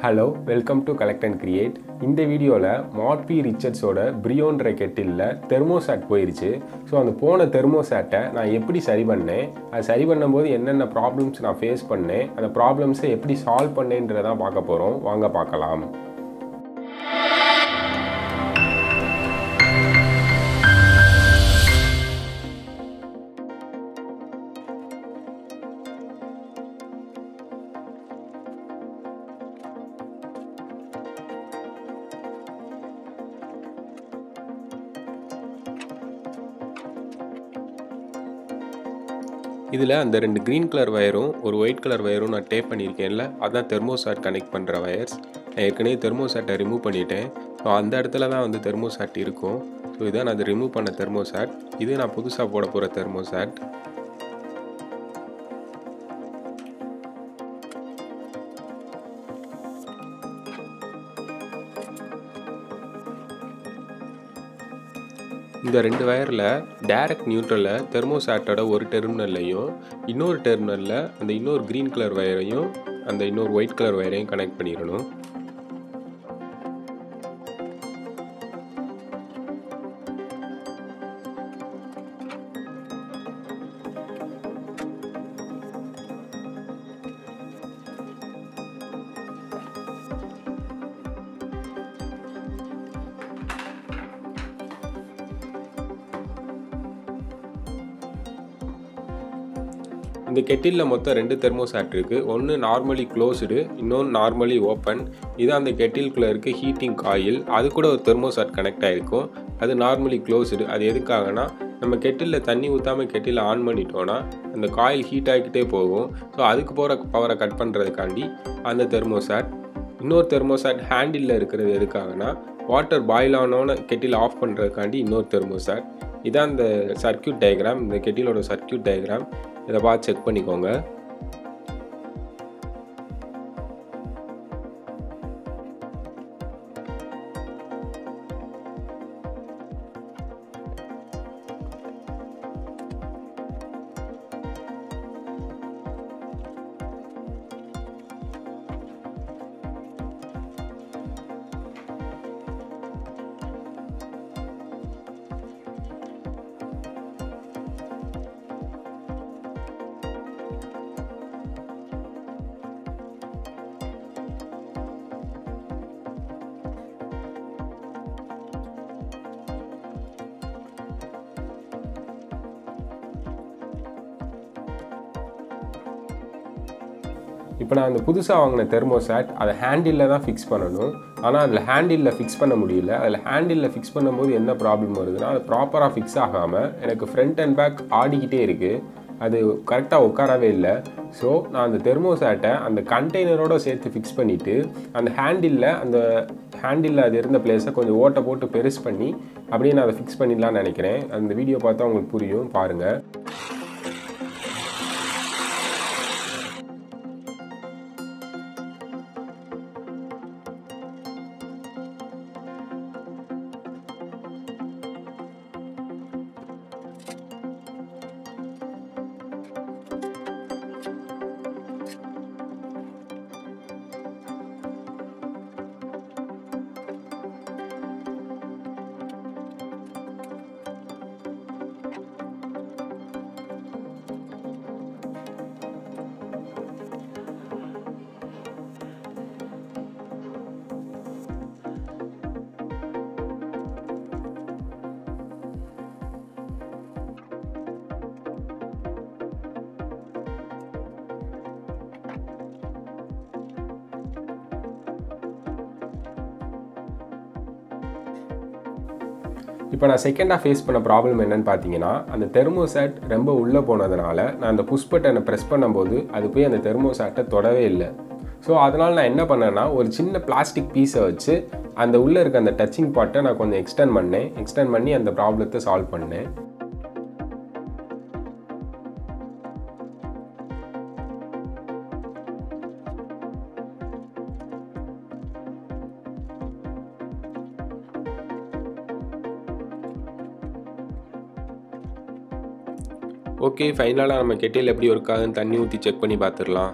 Hello, welcome to Collect and Create. இந்த வீடியோவில் morphy ரிச்சர்ட்ஸோட பிரியோன்ற கெட்டிலில் தெர்மோசாட் போயிடுச்சு. ஸோ அந்த போன தெர்மோசாட்டை நான் எப்படி சரி பண்ணேன், அது சரி பண்ணும்போது என்னென்ன ப்ராப்ளம்ஸ் நான் ஃபேஸ் பண்ணேன், அந்த ப்ராப்ளம்ஸை எப்படி சால்வ் பண்ணேன்றதான் பார்க்க போகிறோம். வாங்க பார்க்கலாம். இதில் அந்த ரெண்டு க்ரீன் கலர் வயரும் ஒரு ஒயிட் கலர் வயரும் நான் டேப் பண்ணியிருக்கேன்ல, அதான் தெர்மோசாட் கனெக்ட் பண்ணுற வயர்ஸ். நான் ஏற்கனவே தெர்மோசாட்டை ரிமூவ் பண்ணிட்டேன். ஸோ அந்த இடத்துல தான் வந்து தெர்மோசாட் இருக்கும். ஸோ இதான் நான் அதை ரிமூவ் பண்ண தெர்மோசாட். இது நான் புதுசாக போட போகிற தெர்மோசாட். இந்த ரெண்டு வயரில் டைரக்ட் நியூட்ரலில் தெர்மோசாட்டோட ஒரு டெர்மினல்லையும் இன்னொரு டெர்மினலில் அந்த இன்னொரு க்ரீன் கலர் வயரையும் அந்த இன்னொரு ஒயிட் கலர் வயரையும் கனெக்ட் பண்ணிடணும். இந்த கெட்டிலில் மொத்தம் ரெண்டு தெர்மோசாட் இருக்குது. ஒன்று நார்மலி க்ளோஸ்டு, இன்னொன்று நார்மலி ஓப்பன். இது அந்த கெட்டிலுக்குள்ளே இருக்க ஹீட்டிங் காயில். அது கூட ஒரு தெர்மோசாட் கனெக்ட் ஆகிருக்கும். அது நார்மலி க்ளோஸ்டு. அது எதுக்காகனா, நம்ம கெட்டிலில் தண்ணி ஊற்றாமல் கெட்டில் ஆன் பண்ணிட்டோன்னா அந்த காயில் ஹீட் ஆகிக்கிட்டே போகும். ஸோ அதுக்கு போகிற பவரை கட் பண்ணுறதுக்காண்டி அந்த தெர்மோசாட். இன்னொரு தெர்மோசாட் ஹேண்டிலில் இருக்கிறது எதுக்காகனா, வாட்டர் பாயில் ஆனோன்னு கெட்டில் ஆஃப் பண்ணுறதுக்காண்டி இன்னொரு தெர்மோசாட். இதான் இந்த சர்க்யூட் டயக்ராம், இந்த கெட்டிலோட சர்க்யூட் டயக்ராம். இதை பார்த்து செக் பண்ணிக்கோங்க. இப்போ நான் அந்த புதுசாக வாங்கின தெர்மோசாட் அதை ஹேண்டிலில் தான் ஃபிக்ஸ் பண்ணணும். ஆனால் அதில் ஹேண்டிலில் ஃபிக்ஸ் பண்ண முடியல. அதில் ஹேண்டிலில் ஃபிக்ஸ் பண்ணும்போது என்ன ப்ராப்ளம் வருதுன்னா, அது ப்ராப்பராக ஃபிக்ஸ் ஆகாமல் எனக்கு ஃப்ரண்ட் அண்ட் பேக் ஆடிக்கிட்டே இருக்குது. அது கரெக்டாக உட்காரவே இல்லை. ஸோ நான் அந்த தெர்மோசாட்டை அந்த கண்டெய்னரோடு சேர்த்து ஃபிக்ஸ் பண்ணிவிட்டு அந்த ஹேண்டிலில் அது இருந்த பிளேஸை கொஞ்சம் ஓட்டை போட்டு பெருசு பண்ணி அப்படியே நான் அதை ஃபிக்ஸ் பண்ணிடலான்னு நினைக்கிறேன். அந்த வீடியோ பார்த்தா உங்களுக்கு புரியும், பாருங்கள். இப்போ நான் செகண்டாக ஃபேஸ் பண்ண ப்ராப்ளம் என்னென்னு பார்த்தீங்கன்னா, அந்த தெர்மோசாட் ரொம்ப உள்ளே போனதுனால நான் அந்த புஷ் பட்டனை ப்ரெஸ் பண்ணும்போது அது போய் அந்த தெர்மோசாட்டை தொடவே இல்லை. ஸோ அதனால் நான் என்ன பண்ணேன்னா, ஒரு சின்ன பிளாஸ்டிக் பீஸை வச்சு அந்த உள்ளே இருக்க அந்த டச்சிங் பார்ட்டை நான் கொஞ்சம் எக்ஸ்டெண்ட் பண்ணி அந்த ப்ராப்ளத்தை சால்வ் பண்ணேன். ஓகே, ஃபைனலாக நம்ம கெட்டில் எப்படி ஒர்க் ஆகுதுன்னு தண்ணி ஊற்றி செக் பண்ணி பார்த்துடலாம்.